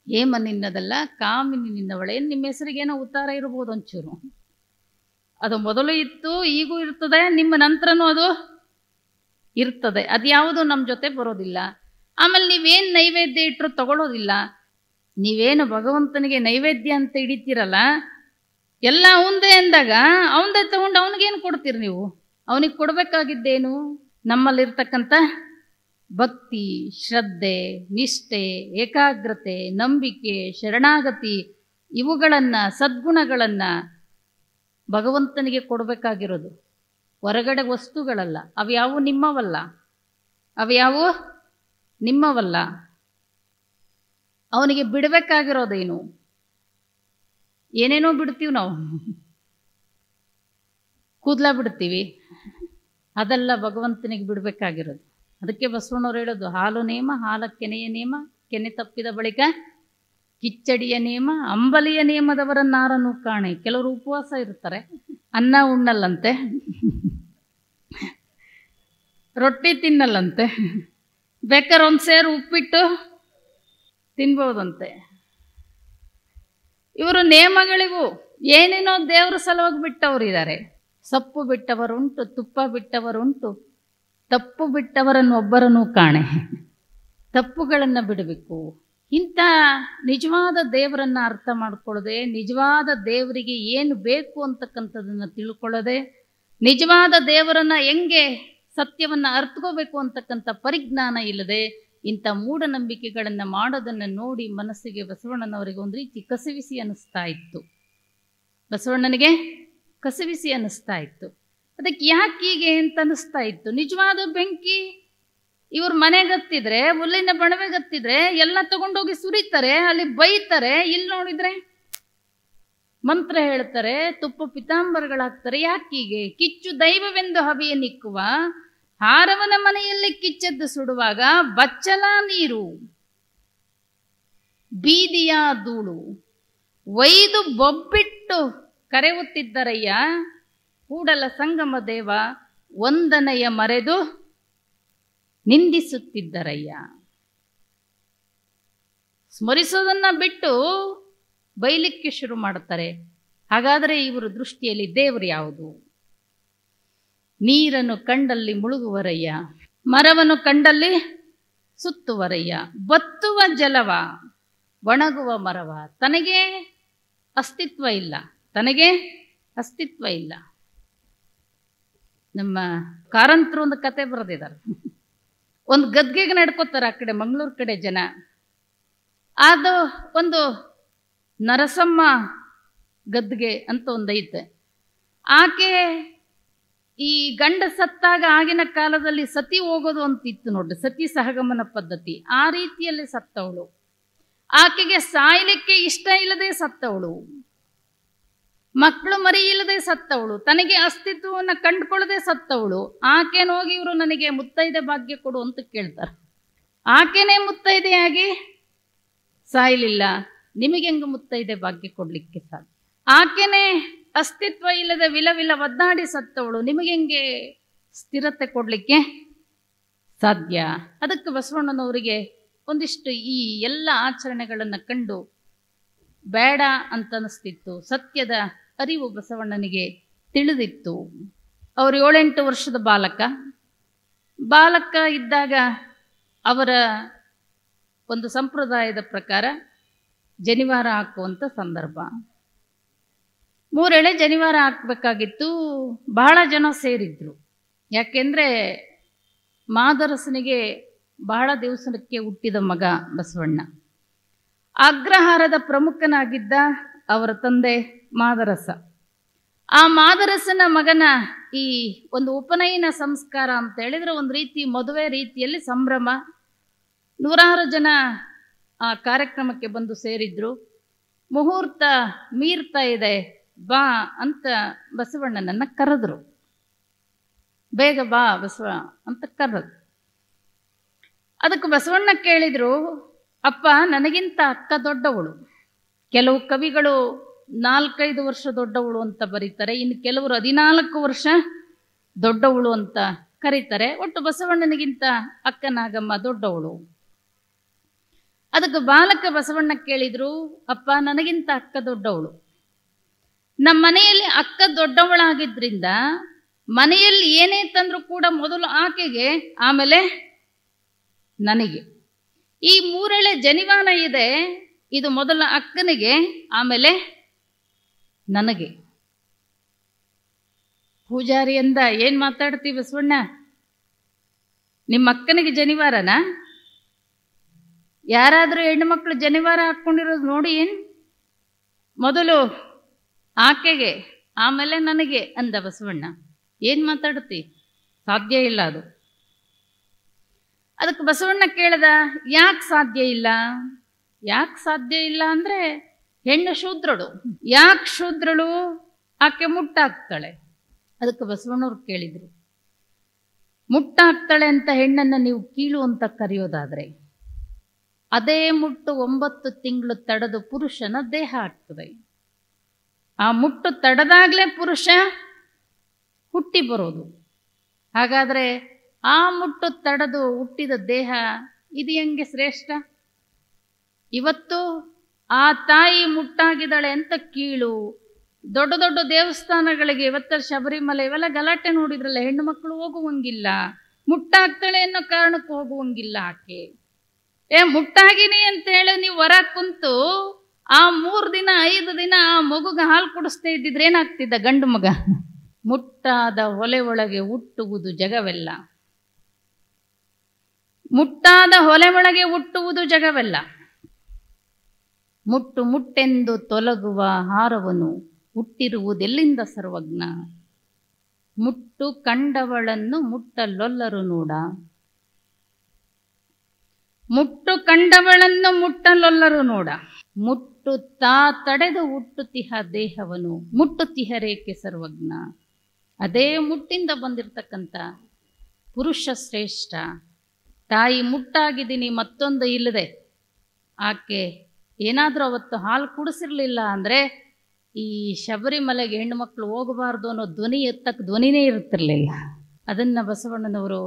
Speaker 1: ಹೇಮ ನಿನ್ನದಲ್ಲ, ಕಾಮಿನಿ ನಿನ್ನವಳೆ. ನಿಮ್ಮ ಹೆಸರಿಗೇನೋ ಉತ್ತಾರ ಇರ್ಬೋದು ಒಂಚೂರು. ಅದು ಮೊದಲು ಇತ್ತು, ಈಗೂ ಇರ್ತದೆ, ನಿಮ್ಮ ನಂತರನೂ ಅದು ಇರ್ತದೆ. ಅದ್ಯಾವುದು ನಮ್ಮ ಜೊತೆ ಬರೋದಿಲ್ಲ. ಆಮೇಲೆ ನೀವೇನು ನೈವೇದ್ಯ ಇಟ್ಟರು ತಗೊಳ್ಳೋದಿಲ್ಲ. ನೀವೇನು ಭಗವಂತನಿಗೆ ನೈವೇದ್ಯ ಅಂತ ಹಿಡಿತೀರಲ್ಲ, ಎಲ್ಲ ಅವಂದೇ ಅಂದಾಗ ಅವಂದೇ ತಗೊಂಡು ಅವನಿಗೇನು ಕೊಡ್ತೀರಿ ನೀವು? ಅವನಿಗೆ ಕೊಡಬೇಕಾಗಿದ್ದೇನು? ನಮ್ಮಲ್ಲಿರ್ತಕ್ಕಂಥ ಭಕ್ತಿ, ಶ್ರದ್ಧೆ, ನಿಷ್ಠೆ, ಏಕಾಗ್ರತೆ, ನಂಬಿಕೆ, ಶರಣಾಗತಿ, ಇವುಗಳನ್ನು, ಸದ್ಗುಣಗಳನ್ನು ಭಗವಂತನಿಗೆ ಕೊಡಬೇಕಾಗಿರೋದು. ಹೊರಗಡೆ ವಸ್ತುಗಳಲ್ಲ, ಅವ್ಯಾವು ನಿಮ್ಮವಲ್ಲ, ಅವ್ಯಾವು ನಿಮ್ಮವಲ್ಲ. ಅವನಿಗೆ ಬಿಡಬೇಕಾಗಿರೋದೇನು? ಏನೇನೋ ಬಿಡ್ತೀವಿ ನಾವು. ಕೂದಲ ಬಿಡ್ತೀವಿ, ಅದೆಲ್ಲ ಭಗವಂತನಿಗೆ ಬಿಡಬೇಕಾಗಿರೋದು. ಅದಕ್ಕೆ ಬಸವಣ್ಣವ್ರು ಹೇಳೋದು, ಹಾಲು ನೇಮ, ಹಾಲ ಕೆನೆಯ ನೇಮ, ಕೆನೆ ತಪ್ಪಿದ ಬಳಿಕ ಕಿಚ್ಚಡಿಯ ನೇಮ, ಅಂಬಲಿಯ ನೇಮದವರನ್ನಾರನ್ನು ಕಾಣೆ. ಕೆಲವರು ಉಪವಾಸ ಇರ್ತಾರೆ, ಅನ್ನ ಉಣ್ಣಲ್ಲಂತೆ, ರೊಟ್ಟಿ ತಿನ್ನಲ್ಲಂತೆ, ಬೇಕಾದ್ರೆ ಒಂದು ಸೇರು ಉಪ್ಪಿಟ್ಟು ತಿನ್ಬೋದಂತೆ. ಇವರು ನೇಮಗಳಿವು ಏನೇನೋ ದೇವ್ರ ಸಲುವಾಗಿ ಬಿಟ್ಟವರು ಇದ್ದಾರೆ. ಸೊಪ್ಪು ಬಿಟ್ಟವರುಂಟು, ತುಪ್ಪ ಬಿಟ್ಟವರುಂಟು, ತಪ್ಪು ಬಿಟ್ಟವರನ್ನು ಒಬ್ಬರನ್ನು ಕಾಣೆ. ತಪ್ಪುಗಳನ್ನು ಬಿಡಬೇಕು. ಇಂಥ ನಿಜವಾದ ದೇವರನ್ನು ಅರ್ಥ ಮಾಡ್ಕೊಳ್ಳದೆ, ನಿಜವಾದ ದೇವರಿಗೆ ಏನು ಬೇಕು ಅಂತಕ್ಕಂಥದ್ದನ್ನು ತಿಳ್ಕೊಳ್ಳದೆ, ನಿಜವಾದ ದೇವರನ್ನು ಹೆಂಗೆ ಸತ್ಯವನ್ನು ಅರ್ಥಕೋಬೇಕು ಅಂತಕ್ಕಂಥ ಪರಿಜ್ಞಾನ ಇಲ್ಲದೆ ಇಂಥ ಮೂಢನಂಬಿಕೆಗಳನ್ನು ಮಾಡೋದನ್ನು ನೋಡಿ ಮನಸ್ಸಿಗೆ ಬಸವಣ್ಣನವರಿಗೆ ಒಂದು ರೀತಿ ಕಸಿವಿಸಿ ಅನ್ನಿಸ್ತಾ ಇತ್ತು. ಬಸವಣ್ಣನಿಗೆ ಕಸಿವಿಸಿ ಅನ್ನಿಸ್ತಾ ಇತ್ತು. ಅದಕ್ಕೆ ಯಾಕೆ ಹೀಗೆ ಅಂತ ಅನ್ನಿಸ್ತಾ ಇತ್ತು. ನಿಜವಾದ ಬೆಂಕಿ ಇವ್ರ ಮನೆಗತ್ತಿದ್ರೆ, ಹುಲ್ಲಿನ ಬಣವೆಗತ್ತಿದ್ರೆ ಎಲ್ಲ ತಗೊಂಡೋಗಿ ಸುರಿತಾರೆ, ಅಲ್ಲಿ ಬೈತಾರೆ. ಇಲ್ಲಿ ನೋಡಿದ್ರೆ ಮಂತ್ರ ಹೇಳ್ತಾರೆ, ತುಪ್ಪ ಪಿತಾಂಬರಗಳಾಗ್ತಾರೆ. ಯಾಕೆ ಹೀಗೆ? ಕಿಚ್ಚು ದೈವವೆಂದು ಹವಿಯ ನಿಕ್ಕುವ ಹಾರವನ ಮನೆಯಲ್ಲಿ ಕಿಚ್ಚೆದ್ದು ಸುಡುವಾಗ ಬಚ್ಚಲ ನೀರು ಬೀದಿಯ ಧೂಳು ಒಯ್ದು ಬೊಬ್ಬಿಟ್ಟು ಕರೆಯುತ್ತಿದ್ದರಯ್ಯ. ಕೂಡಲ ಸಂಗಮ ದೇವ ವಂದನೆಯ ಮರೆದು ನಿಂದಿಸುತ್ತಿದ್ದರಯ್ಯ. ಸ್ಮರಿಸೋದನ್ನ ಬಿಟ್ಟು ಬೈಲಿಕ್ಕೆ ಶುರು ಮಾಡುತ್ತಾರೆ. ಹಾಗಾದರೆ ಇವರ ದೃಷ್ಟಿಯಲ್ಲಿ ದೇವರು ಯಾವುದು? ನೀರನ್ನು ಕಂಡಲ್ಲಿ ಮುಳುಗುವರಯ್ಯ, ಮರವನ್ನು ಕಂಡಲ್ಲಿ ಸುತ್ತುವರಯ್ಯ. ಬತ್ತುವ ಜಲವ, ಒಣಗುವ ಮರವ. ತನಗೆ ಅಸ್ತಿತ್ವ ಇಲ್ಲ, ತನಗೆ ಅಸ್ತಿತ್ವ ಇಲ್ಲ. ನಮ್ಮ ಕಾರಂತರು ಒಂದು ಕತೆ ಬರೆದಿದ್ದಾರೆ. ಒಂದು ಗದ್ಗೆಗೆ ನಡ್ಕೋತಾರೆ ಆ ಕಡೆ ಮಂಗಳೂರು ಕಡೆ ಜನ. ಅದು ಒಂದು ನರಸಮ್ಮ ಗದ್ಗೆ ಅಂತ ಒಂದೈತೆ. ಆಕೆ ಈ ಗಂಡ ಸತ್ತಾಗ ಆಗಿನ ಕಾಲದಲ್ಲಿ ಸತಿ ಹೋಗೋದು ಅಂತ ಇತ್ತು ನೋಡ್ರಿ, ಸತಿ ಸಹಗಮನ ಪದ್ಧತಿ. ಆ ರೀತಿಯಲ್ಲಿ ಸತ್ತವಳು. ಆಕೆಗೆ ಸಾಯ್ಲಿಕ್ಕೆ ಇಷ್ಟ ಇಲ್ಲದೆ ಸತ್ತವಳು, ಮಕ್ಕಳು ಮರಿ ಇಲ್ಲದೆ ಸತ್ತವಳು, ತನಗೆ ಅಸ್ತಿತ್ವವನ್ನು ಕಂಡುಕೊಳ್ಳದೆ ಸತ್ತವಳು. ಆಕೆನ ಹೋಗಿ ಇವರು ನನಗೆ ಮುತ್ತೈದೆ ಭಾಗ್ಯ ಕೊಡು ಅಂತ ಕೇಳ್ತಾರೆ. ಆಕೆನೇ ಮುತ್ತೈದೆಯಾಗಿ ಸಾಯಲಿಲ್ಲ, ನಿಮಗೆ ಹೆಂಗೆ ಮುತ್ತೈದೆ ಭಾಗ್ಯ ಕೊಡ್ಲಿಕ್ಕೆ ಸಾಧ್ಯ? ಆಕೆನೇ ಅಸ್ತಿತ್ವ ಇಲ್ಲದೆ ವಿಲವಿಲ ಒದ್ದಾಡಿ ಸತ್ತವಳು, ನಿಮಗೆ ಹೆಂಗೆ ಸ್ಥಿರತೆ ಕೊಡಲಿಕ್ಕೆ ಸಾಧ್ಯ? ಅದಕ್ಕೆ ಬಸವಣ್ಣನವರಿಗೆ ಒಂದಿಷ್ಟು ಈ ಎಲ್ಲ ಆಚರಣೆಗಳನ್ನು ಕಂಡು ಬೇಡ ಅಂತ ಅನಿಸ್ತಿತ್ತು. ಸತ್ಯದ ಅರಿವು ಬಸವಣ್ಣನಿಗೆ ತಿಳಿದಿತ್ತು. ಅವರು 7-8 ವರ್ಷದ ಬಾಲಕ ಇದ್ದಾಗ ಅವರ ಒಂದು ಸಂಪ್ರದಾಯದ ಪ್ರಕಾರ ಜನಿವಾರ ಹಾಕುವಂಥ ಸಂದರ್ಭ. 3 ಎಳೆ ಜನಿವಾರ ಹಾಕಬೇಕಾಗಿತ್ತು. ಬಹಳ ಜನ ಸೇರಿದ್ರು. ಯಾಕೆಂದರೆ ಮಾದರಸನಿಗೆ ಬಹಳ ದಿವಸಕ್ಕೆ ಹುಟ್ಟಿದ ಮಗ ಬಸವಣ್ಣ. ಅಗ್ರಹಾರದ ಪ್ರಮುಖನಾಗಿದ್ದ ಅವರ ತಂದೆ ಮಾದರಸ. ಆ ಮಾದರಸನ ಮಗನ ಈ ಒಂದು ಉಪನಯನ ಸಂಸ್ಕಾರ ಅಂತ ಹೇಳಿದ್ರೆ ಒಂದು ರೀತಿ ಮದುವೆ ರೀತಿಯಲ್ಲಿ ಸಂಭ್ರಮ. 100 ಜನ ಆ ಕಾರ್ಯಕ್ರಮಕ್ಕೆ ಬಂದು ಸೇರಿದ್ರು. ಮುಹೂರ್ತ ಮೀರ್ತಾ ಇದೆ, ಬಾ ಅಂತ ಬಸವಣ್ಣನನ್ನು ಕರೆದ್ರು. ಬೇಗ ಬಾ ಬಸವ ಅಂತ ಕರೆದ್ರು. ಅದಕ್ಕೆ ಬಸವಣ್ಣ ಕೇಳಿದ್ರು, ಅಪ್ಪ ನನಗಿಂತ ಅಕ್ಕ ದೊಡ್ಡವಳು. ಕೆಲವು ಕವಿಗಳು 4-5 ವರ್ಷ ದೊಡ್ಡವಳು ಅಂತ ಬರೀತಾರೆ, ಇನ್ನು ಕೆಲವರು 14 ವರ್ಷ ದೊಡ್ಡವಳು ಅಂತ ಕರೀತಾರೆ. ಒಟ್ಟು ಬಸವಣ್ಣನಿಗಿಂತ ಅಕ್ಕ ನಾಗಮ್ಮ ದೊಡ್ಡವಳು. ಅದಕ್ಕೆ ಬಾಲಕ ಬಸವಣ್ಣ ಕೇಳಿದ್ರು, ಅಪ್ಪ ನನಗಿಂತ ಅಕ್ಕ ದೊಡ್ಡವಳು. ನಮ್ಮ ಮನೆಯಲ್ಲಿ ಅಕ್ಕ ದೊಡ್ಡವಳಾಗಿದ್ರಿಂದ ಮನೆಯಲ್ಲಿ ಏನೇ ತಂದರೂ ಕೂಡ ಮೊದಲು ಆಕೆಗೆ, ಆಮೇಲೆ ನನಗೆ. ಈ 3 ಎಳೆ ಜನಿವಾರ ಇದೆ, ಇದು ಮೊದಲ ಅಕ್ಕನಿಗೆ, ಆಮೇಲೆ ನನಗೆ. ಪೂಜಾರಿ ಅಂದ, ಏನು ಮಾತಾಡ್ತೀವಿ ಬಸವಣ್ಣ, ನಿಮ್ಮ ಅಕ್ಕನಿಗೆ ಜನಿವಾರನ? ಯಾರಾದರೂ ಹೆಣ್ಣುಮಕ್ಕಳು ಜನಿವಾರ ಹಾಕ್ಕೊಂಡಿರೋದು ನೋಡಿ ಏನು? ಮೊದಲು ಆಕೆಗೆ, ಆಮೇಲೆ ನನಗೆ ಅಂದ ಬಸವಣ್ಣ. ಏನು ಮಾತಾಡ್ತಿ? ಸಾಧ್ಯ ಇಲ್ಲ ಅದು. ಅದಕ್ಕೆ ಬಸವಣ್ಣ ಕೇಳ್ದ, ಯಾಕೆ ಸಾಧ್ಯ ಇಲ್ಲ? ಯಾಕೆ ಸಾಧ್ಯ ಇಲ್ಲ ಅಂದರೆ ಹೆಣ್ಣು ಶೂದ್ರಳು. ಯಾಕೆ ಶೂದ್ರಳು? ಆಕೆ ಮುಟ್ಟಾಕ್ತಾಳೆ. ಅದಕ್ಕೆ ಬಸವಣ್ಣವ್ರು ಕೇಳಿದರು, ಮುಟ್ಟಾಕ್ತಾಳೆ ಅಂತ ಹೆಣ್ಣನ್ನು ನೀವು ಕೀಳು ಅಂತ ಕರೆಯೋದಾದರೆ, ಅದೇ ಮುಟ್ಟು 9 ತಿಂಗಳು ತಡೆದು ಪುರುಷನ ದೇಹ ಆಗ್ತದೆ. ಆ ಮುಟ್ಟು ತಡೆದಾಗಲೇ ಪುರುಷ ಹುಟ್ಟಿ ಬರೋದು. ಹಾಗಾದರೆ ಆ ಮುಟ್ಟು ತಡೆದು ಹುಟ್ಟಿದ ದೇಹ ಇದು ಹೆಂಗೆ ಶ್ರೇಷ್ಠ? ಇವತ್ತು ಆ ತಾಯಿ ಮುಟ್ಟಾಗಿದ್ದಾಳೆ ಅಂತ ಕೀಳು. ದೊಡ್ಡ ದೊಡ್ಡ ದೇವಸ್ಥಾನಗಳಿಗೆ ಇವತ್ತ ಶಬರಿಮಲೆ ಇವೆಲ್ಲ ಗಲಾಟೆ ನೋಡಿದ್ರಲ್ಲ, ಹೆಣ್ಣು ಮಕ್ಕಳು ಹೋಗುವಂಗಿಲ್ಲ, ಮುಟ್ಟಾಗ್ತಾಳೆ ಅನ್ನೋ ಕಾರಣಕ್ಕೆ ಹೋಗುವಂಗಿಲ್ಲ ಆಕೆ. ಮುಟ್ಟಾಗಿನಿ ಅಂತೇಳಿ ನೀವು ಹೊರ ಕುಂತು ಆ 3 ದಿನ 5 ದಿನ ಆ ಮಗುಗೆ ಹಾಲು ಕುಡಿಸ್ತಾ ಇದ್ದಿದ್ರೆ ಏನಾಗ್ತಿದ್ದ? ಗಂಡು ಮಗ. ಮುಟ್ಟಾದ ಹೊಲೆ ಒಳಗೆ ಹುಟ್ಟುವುದು ಜಗವೆಲ್ಲ. ಮುಟ್ಟಾದ ಹೊಲೆ ಒಳಗೆ ಹುಟ್ಟುವುದು ಜಗವೆಲ್ಲ. ಮುಟ್ಟು ಮುಟ್ಟೆಂದು ತೊಲಗುವ ಹಾರವನು ಹುಟ್ಟಿರುವುದೆಲ್ಲಿಂದ ಸರ್ವಜ್ಞ. ಮುಟ್ಟು ಕಂಡವಳನ್ನು ಮುಟ್ಟಲೊಲ್ಲರು ನೋಡ. ಮುಟ್ಟು ಕಂಡವಳನ್ನು ಮುಟ್ಟಲೊಲ್ಲರು ನೋಡ. ಮುಟ್ಟುತ್ತಾ ತಡೆದು ಹುಟ್ಟುತಿಹ ದೇಹವನು ಮುಟ್ಟುತಿಹರೇಕೆ ಸರ್ವಜ್ಞ. ಅದೇ ಮುಟ್ಟಿಂದ ಬಂದಿರತಕ್ಕಂಥ ಪುರುಷ ಶ್ರೇಷ್ಠ. ತಾಯಿ ಮುಟ್ಟಾಗಿದ್ದೀನಿ ಮತ್ತೊಂದು ಇಲ್ಲದೆ ಆಕೆ ಏನಾದರೂ ಅವತ್ತು ಹಾಲು ಕುಡಿಸಿರ್ಲಿಲ್ಲ ಅಂದರೆ ಈ ಶಬರಿಮಲೆಗೆ ಹೆಣ್ಣುಮಕ್ಕಳು ಹೋಗಬಾರ್ದು ಅನ್ನೋ ಧ್ವನಿ ಎತ್ತಕ್ಕೆ ಧ್ವನಿನೇ ಇರ್ತಿರ್ಲಿಲ್ಲ. ಅದನ್ನು ಬಸವಣ್ಣನವರು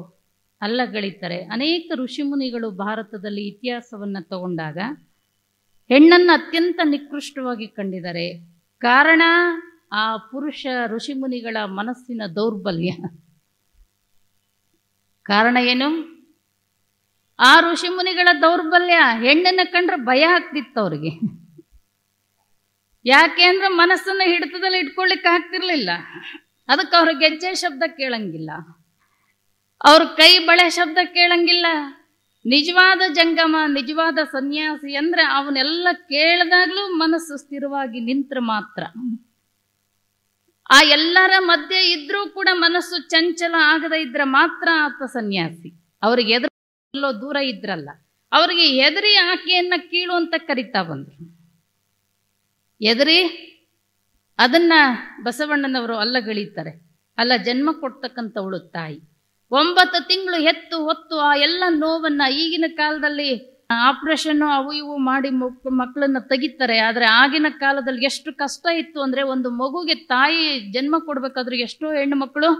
Speaker 1: ಅಲ್ಲಗಳಿತಾರೆ. ಅನೇಕ ಋಷಿಮುನಿಗಳು ಭಾರತದಲ್ಲಿ ಇತಿಹಾಸವನ್ನು ತಗೊಂಡಾಗ ಹೆಣ್ಣನ್ನು ಅತ್ಯಂತ ನಿಕೃಷ್ಟವಾಗಿ ಕಂಡಿದ್ದಾರೆ. ಕಾರಣ ಆ ಪುರುಷ ಋಷಿಮುನಿಗಳ ಮನಸ್ಸಿನ ದೌರ್ಬಲ್ಯ. ಕಾರಣ ಏನು? ಆ ಋಷಿಮುನಿಗಳ ದೌರ್ಬಲ್ಯ. ಹೆಣ್ಣನ್ನು ಕಂಡ್ರೆ ಭಯ ಆಗ್ತಿತ್ತು ಅವ್ರಿಗೆ. ಯಾಕೆ ಅಂದ್ರೆ ಮನಸ್ಸನ್ನು ಹಿಡಿತದಲ್ಲಿ ಇಟ್ಕೊಳ್ಳಿಕ್ಕೆ ಆಗ್ತಿರ್ಲಿಲ್ಲ. ಅದಕ್ಕೆ ಅವ್ರ ಗೆಜ್ಜೆ ಶಬ್ದ ಕೇಳಂಗಿಲ್ಲ, ಅವ್ರ ಕೈ ಬಳೆ ಶಬ್ದ ಕೇಳಂಗಿಲ್ಲ. ನಿಜವಾದ ಜಂಗಮ, ನಿಜವಾದ ಸನ್ಯಾಸಿ ಅಂದ್ರೆ ಅವನ್ನೆಲ್ಲ ಕೇಳಿದಾಗ್ಲೂ ಮನಸ್ಸು ಸ್ಥಿರವಾಗಿ ನಿಂತ್ರೆ ಮಾತ್ರ. ಆ ಎಲ್ಲರ ಮಧ್ಯೆ ಇದ್ರೂ ಕೂಡ ಮನಸ್ಸು ಚಂಚಲ ಆಗದ ಇದ್ರೆ ಮಾತ್ರ ಆತ ಸನ್ಯಾಸಿ. ಅವ್ರಿಗೆ ಎಲ್ಲೋ ದೂರ ಇದ್ರಲ್ಲ, ಅವ್ರಿಗೆ ಎದುರಿ ಆಕೆಯನ್ನ ಕೀಳು ಅಂತ ಕರಿತಾ ಬಂದ್ರು. ಎದುರಿ ಅದನ್ನ ಬಸವಣ್ಣನವರು ಅಲ್ಲಗಳಿತಾರೆ. ಅಲ್ಲ, ಜನ್ಮ ಕೊಡ್ತಕ್ಕಂಥವಳು ತಾಯಿ. 9 ತಿಂಗಳು ಹೆತ್ತು ಹೊತ್ತು ಆ ಎಲ್ಲ ನೋವನ್ನ, ಈಗಿನ ಕಾಲದಲ್ಲಿ ಆಪ್ರೇಷನ್ನು ಅವು ಇವು ಮಾಡಿ ಮಕ್ಕಳನ್ನ ತೆಗಿತಾರೆ. ಆದರೆ ಆಗಿನ ಕಾಲದಲ್ಲಿ ಎಷ್ಟು ಕಷ್ಟ ಇತ್ತು ಅಂದರೆ, ಒಂದು ಮಗುಗೆ ತಾಯಿ ಜನ್ಮ ಕೊಡಬೇಕಾದ್ರೆ ಎಷ್ಟೋ ಹೆಣ್ಣು ಮಕ್ಕಳು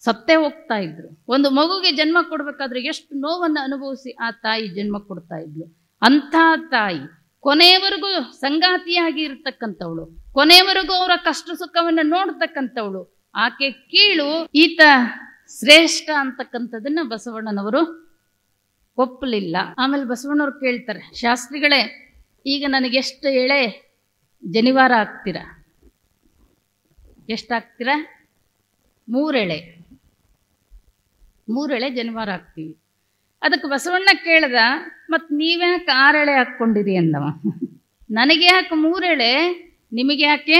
Speaker 1: ಸತ್ತೇ ಹೋಗ್ತಾ ಇದ್ರು. ಒಂದು ಮಗುಗೆ ಜನ್ಮ ಕೊಡಬೇಕಾದ್ರೆ ಎಷ್ಟು ನೋವನ್ನು ಅನುಭವಿಸಿ ಆ ತಾಯಿ ಜನ್ಮ ಕೊಡ್ತಾ ಇದ್ಲು. ಅಂಥ ತಾಯಿ ಕೊನೆಯವರೆಗೂ ಸಂಗಾತಿಯಾಗಿ ಇರ್ತಕ್ಕಂಥವಳು, ಕೊನೆಯವರೆಗೂ ಅವರ ಕಷ್ಟ ಸುಖವನ್ನು ನೋಡ್ತಕ್ಕಂಥವಳು. ಆಕೆ ಕೀಳು, ಈತ ಶ್ರೇಷ್ಠ ಅಂತಕ್ಕಂಥದ್ದನ್ನ ಬಸವಣ್ಣನವರು ಒಪ್ಪಲಿಲ್ಲ. ಆಮೇಲೆ ಬಸವಣ್ಣವ್ರು ಕೇಳ್ತಾರೆ, ಶಾಸ್ತ್ರಿಗಳೇ, ಈಗ ನನಗೆಷ್ಟು ಎಳೆ ಜನಿವಾರ ಹಾಕ್ತೀರಾ? ಎಷ್ಟು ಹಾಕ್ತೀರಾ? 3 ಎಳೆ. 3 ಎಳೆ ಜನಿವಾರ ಹಾಕ್ತೀವಿ. ಅದಕ್ಕೆ ಬಸವಣ್ಣ ಕೇಳ್ದ, ಮತ್ತು ನೀವ್ಯಾಕೆ 6 ಎಳೆ ಹಾಕ್ಕೊಂಡಿರಿ ಅಂದವ. ನನಗೆ ಯಾಕೆ 3 ಎಳೆ, ನಿಮಗೆ ಯಾಕೆ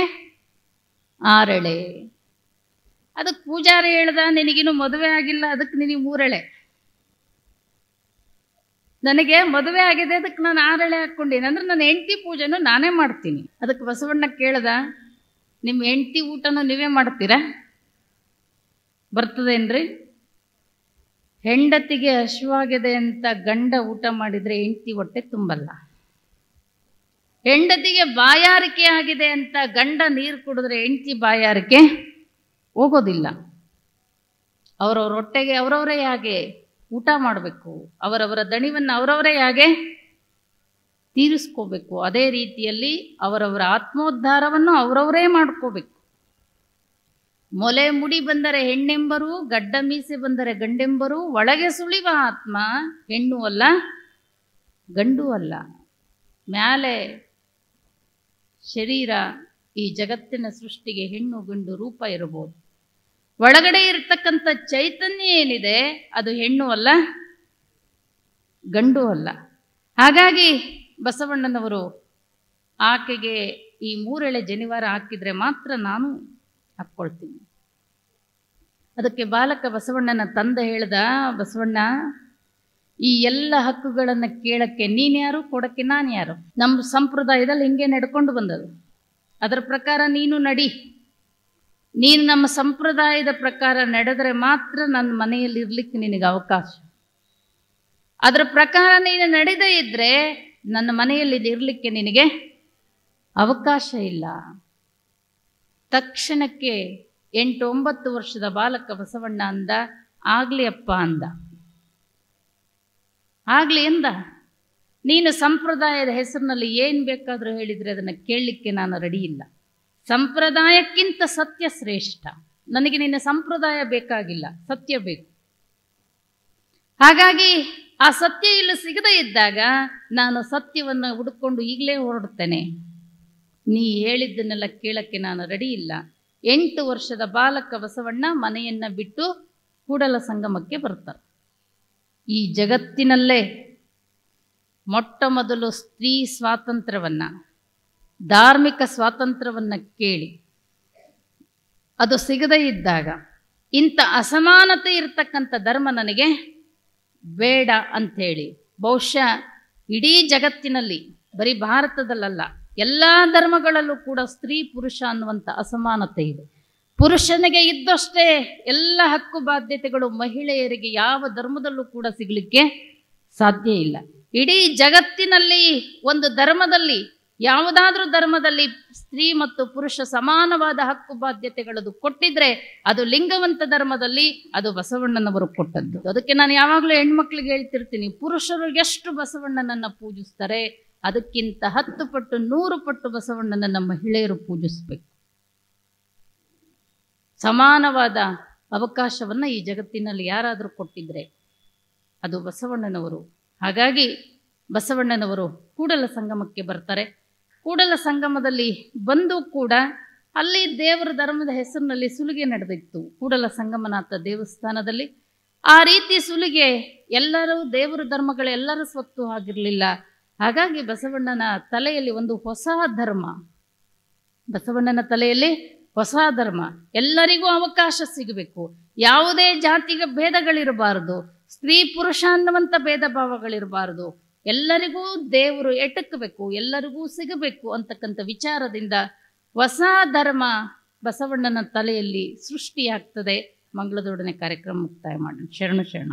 Speaker 1: 6 ಎಳೆ? ಅದಕ್ಕೆ ಪೂಜಾರಿ ಹೇಳ್ದ, ನಿನಗಿನ್ನೂ ಮದುವೆ ಆಗಿಲ್ಲ, ಅದಕ್ಕೆ ನಿನಗೆ 3 ಎಳೆ. ನನಗೆ ಮದುವೆ ಆಗಿದೆ, ಅದಕ್ಕೆ ನಾನು 6 ಎಳೆ ಹಾಕ್ಕೊಂಡೀನಿ. ಅಂದ್ರೆ ನನ್ನ ಹೆಂಡತಿ ಪೂಜೆನೂ ನಾನೇ ಮಾಡ್ತೀನಿ. ಅದಕ್ಕೆ ಬಸವಣ್ಣ ಕೇಳ್ದ, ನಿಮ್ಮ ಹೆಂಡತಿ ಊಟನೂ ನೀವೇ ಮಾಡ್ತೀರಾ? ಬರ್ತದೇನ್ರಿ? ಹೆಂಡತಿಗೆ ಹಸಿವಾಗಿದೆ ಅಂತ ಗಂಡ ಊಟ ಮಾಡಿದರೆ ಹೆಂಡತಿ ಹೊಟ್ಟೆ ತುಂಬಲ್ಲ. ಹೆಂಡತಿಗೆ ಬಾಯಾರಿಕೆ ಆಗಿದೆ ಅಂತ ಗಂಡ ನೀರು ಕುಡಿದ್ರೆ ಹೆಂಡತಿ ಬಾಯಾರಿಕೆ ಹೋಗೋದಿಲ್ಲ. ಅವರವ್ರ ಹೊಟ್ಟೆಗೆ ಅವರವರೇ ಹಾಗೆ ಊಟ ಮಾಡಬೇಕು, ಅವರವರ ದಣಿವನ್ನು ಅವರವರೇ ಹಾಗೆ ತೀರಿಸ್ಕೋಬೇಕು. ಅದೇ ರೀತಿಯಲ್ಲಿ ಅವರವರ ಆತ್ಮೋದ್ಧಾರವನ್ನು ಅವರವರೇ ಮಾಡ್ಕೋಬೇಕು. ಮೊಲೆ ಮುಡಿ ಬಂದರೆ ಹೆಣ್ಣೆಂಬರು, ಗಡ್ಡ ಮೀಸೆ ಬಂದರೆ ಗಂಡೆಂಬರು, ಒಳಗೆ ಸುಳಿವ ಆತ್ಮ ಹೆಣ್ಣು ಅಲ್ಲ ಗಂಡು ಅಲ್ಲ. ಮ್ಯಾಲೆ ಶರೀರ, ಈ ಜಗತ್ತಿನ ಸೃಷ್ಟಿಗೆ ಹೆಣ್ಣು ಗಂಡು ರೂಪ ಇರಬಹುದು. ಒಳಗಡೆ ಇರತಕ್ಕಂಥ ಚೈತನ್ಯ ಏನಿದೆ ಅದು ಹೆಣ್ಣು ಅಲ್ಲ ಗಂಡು ಅಲ್ಲ. ಹಾಗಾಗಿ ಬಸವಣ್ಣನವರು ಆಕೆಗೆ ಈ 3 ಎಳೆ ಜನಿವಾರ ಹಾಕಿದರೆ ಮಾತ್ರ ನಾನು ಹಾಕ್ಕೊಳ್ತೀನಿ. ಅದಕ್ಕೆ ಬಾಲಕ ಬಸವಣ್ಣನ ತಂದೆ ಹೇಳ್ದ, ಬಸವಣ್ಣ, ಈ ಎಲ್ಲ ಹಕ್ಕುಗಳನ್ನು ಕೇಳಕ್ಕೆ ನೀನ್ಯಾರು, ಕೊಡಕ್ಕೆ ನಾನು ಯಾರು? ನಮ್ಮ ಸಂಪ್ರದಾಯದಲ್ಲಿ ಹಿಂಗೆ ನಡ್ಕೊಂಡು ಬಂದದು. ಅದರ ಪ್ರಕಾರ ನೀನು ನಡಿ. ನೀನು ನಮ್ಮ ಸಂಪ್ರದಾಯದ ಪ್ರಕಾರ ನಡೆದರೆ ಮಾತ್ರ ನನ್ನ ಮನೆಯಲ್ಲಿ ಇರ್ಲಿಕ್ಕೆ ನಿನಗೆ ಅವಕಾಶ. ಅದರ ಪ್ರಕಾರ ನೀನು ನಡೆದೇ ಇದ್ದರೆ ನನ್ನ ಮನೆಯಲ್ಲಿ ಇರಲಿಕ್ಕೆ ನಿನಗೆ ಅವಕಾಶ ಇಲ್ಲ. ತಕ್ಷಣಕ್ಕೆ 8-9 ವರ್ಷದ ಬಾಲಕ ಬಸವಣ್ಣ ಅಂದ, ಆಗ್ಲಿ ಅಪ್ಪ ಅಂದ. ಆಗ್ಲಿ ಎಂದ. ನೀನು ಸಂಪ್ರದಾಯದ ಹೆಸರಿನಲ್ಲಿ ಏನು ಬೇಕಾದರೂ ಹೇಳಿದರೆ ಅದನ್ನು ಕೇಳಲಿಕ್ಕೆ ನಾನು ರೆಡಿ ಇಲ್ಲ. ಸಂಪ್ರದಾಯಕ್ಕಿಂತ ಸತ್ಯ ಶ್ರೇಷ್ಠ. ನನಗೆ ನಿನ್ನ ಸಂಪ್ರದಾಯ ಬೇಕಾಗಿಲ್ಲ, ಸತ್ಯ ಬೇಕು. ಹಾಗಾಗಿ ಆ ಸತ್ಯ ಇಲ್ಲಿ ಸಿಗದೇ ಇದ್ದಾಗ ನಾನು ಸತ್ಯವನ್ನು ಹುಡುಕೊಂಡು ಈಗಲೇ ಹೊರಡ್ತೇನೆ. ನೀ ಹೇಳಿದ್ದನ್ನೆಲ್ಲ ಕೇಳಕ್ಕೆ ನಾನು ರೆಡಿ ಇಲ್ಲ. 8 ವರ್ಷದ ಬಾಲಕ ಬಸವಣ್ಣ ಮನೆಯನ್ನು ಬಿಟ್ಟು ಕೂಡಲ ಸಂಗಮಕ್ಕೆ ಬರ್ತಾರೆ. ಈ ಜಗತ್ತಿನಲ್ಲೇ ಮೊಟ್ಟ ಮೊದಲು ಸ್ತ್ರೀ ಸ್ವಾತಂತ್ರ್ಯವನ್ನು, ಧಾರ್ಮಿಕ ಸ್ವಾತಂತ್ರ್ಯವನ್ನು ಕೇಳಿ ಅದು ಸಿಗದೇ ಇದ್ದಾಗ, ಇಂಥ ಅಸಮಾನತೆ ಇರತಕ್ಕಂಥ ಧರ್ಮ ನನಗೆ ಬೇಡ ಅಂಥೇಳಿ, ಬಹುಶಃ ಇಡೀ ಜಗತ್ತಿನಲ್ಲಿ, ಬರೀ ಭಾರತದಲ್ಲ, ಎಲ್ಲ ಧರ್ಮಗಳಲ್ಲೂ ಕೂಡ ಸ್ತ್ರೀ ಪುರುಷ ಅನ್ನುವಂಥ ಅಸಮಾನತೆ ಇದೆ. ಪುರುಷನಿಗೆ ಇದ್ದಷ್ಟೇ ಎಲ್ಲ ಹಕ್ಕು ಬಾಧ್ಯತೆಗಳು ಮಹಿಳೆಯರಿಗೆ ಯಾವ ಧರ್ಮದಲ್ಲೂ ಕೂಡ ಸಿಗಲಿಕ್ಕೆ ಸಾಧ್ಯ ಇಲ್ಲ. ಇಡೀ ಜಗತ್ತಿನಲ್ಲಿ ಒಂದು ಧರ್ಮದಲ್ಲಿ, ಯಾವುದಾದ್ರೂ ಧರ್ಮದಲ್ಲಿ ಸ್ತ್ರೀ ಮತ್ತು ಪುರುಷ ಸಮಾನವಾದ ಹಕ್ಕು ಬಾಧ್ಯತೆಗಳದು ಕೊಟ್ಟಿದ್ರೆ ಅದು ಲಿಂಗವಂತ ಧರ್ಮದಲ್ಲಿ ಅದು ಬಸವಣ್ಣನವರು ಕೊಟ್ಟದ್ದು. ಅದಕ್ಕೆ ನಾನು ಯಾವಾಗಲೂ ಹೆಣ್ಮಕ್ಳಿಗೆ ಹೇಳ್ತಿರ್ತೀನಿ, ಪುರುಷರು ಎಷ್ಟು ಬಸವಣ್ಣನನ್ನು ಪೂಜಿಸ್ತಾರೆ ಅದಕ್ಕಿಂತ 10 ಪಟ್ಟು 100 ಪಟ್ಟು ಬಸವಣ್ಣನನ್ನು ಮಹಿಳೆಯರು ಪೂಜಿಸಬೇಕು. ಸಮಾನವಾದ ಅವಕಾಶವನ್ನು ಈ ಜಗತ್ತಿನಲ್ಲಿ ಯಾರಾದರೂ ಕೊಟ್ಟಿದ್ರೆ ಅದು ಬಸವಣ್ಣನವರು. ಹಾಗಾಗಿ ಬಸವಣ್ಣನವರು ಕೂಡಲ ಸಂಗಮಕ್ಕೆ ಬರ್ತಾರೆ. ಕೂಡಲ ಸಂಗಮದಲ್ಲಿ ಬಂದು ಕೂಡ ಅಲ್ಲಿ ದೇವರ ಧರ್ಮದ ಹೆಸರಿನಲ್ಲಿ ಸುಲಿಗೆ ನಡೆದಿತ್ತು ಕೂಡಲ ಸಂಗಮನಾಥ ದೇವಸ್ಥಾನದಲ್ಲಿ. ಆ ರೀತಿ ಸುಲಿಗೆ ಎಲ್ಲರೂ ದೇವರ ಧರ್ಮಗಳೆಲ್ಲರ ಸ್ವತ್ತು ಆಗಿರಲಿಲ್ಲ. ಹಾಗಾಗಿ ಬಸವಣ್ಣನ ತಲೆಯಲ್ಲಿ ಒಂದು ಹೊಸ ಧರ್ಮ, ಬಸವಣ್ಣನ ತಲೆಯಲ್ಲಿ ಹೊಸ ಧರ್ಮ, ಎಲ್ಲರಿಗೂ ಅವಕಾಶ ಸಿಗಬೇಕು, ಯಾವುದೇ ಜಾತಿಗೆ ಭೇದಗಳಿರಬಾರದು, ಸ್ತ್ರೀ ಪುರುಷ ಅನ್ನುವಂಥ ಭೇದ ಭಾವಗಳಿರಬಾರದು, ಎಲ್ಲರಿಗೂ ದೇವರು ಎಟಕಬೇಕು, ಎಲ್ಲರಿಗೂ ಸಿಗಬೇಕು ಅಂತಕ್ಕಂಥ ವಿಚಾರದಿಂದ ಹೊಸ ಧರ್ಮ ಬಸವಣ್ಣನ ತಲೆಯಲ್ಲಿ ಸೃಷ್ಟಿಯಾಗ್ತದೆ. ಮಂಗಳದೊಡನೆ ಕಾರ್ಯಕ್ರಮ ಮುಕ್ತಾಯ ಮಾಡೋಣ. ಶರಣು ಶರಣ.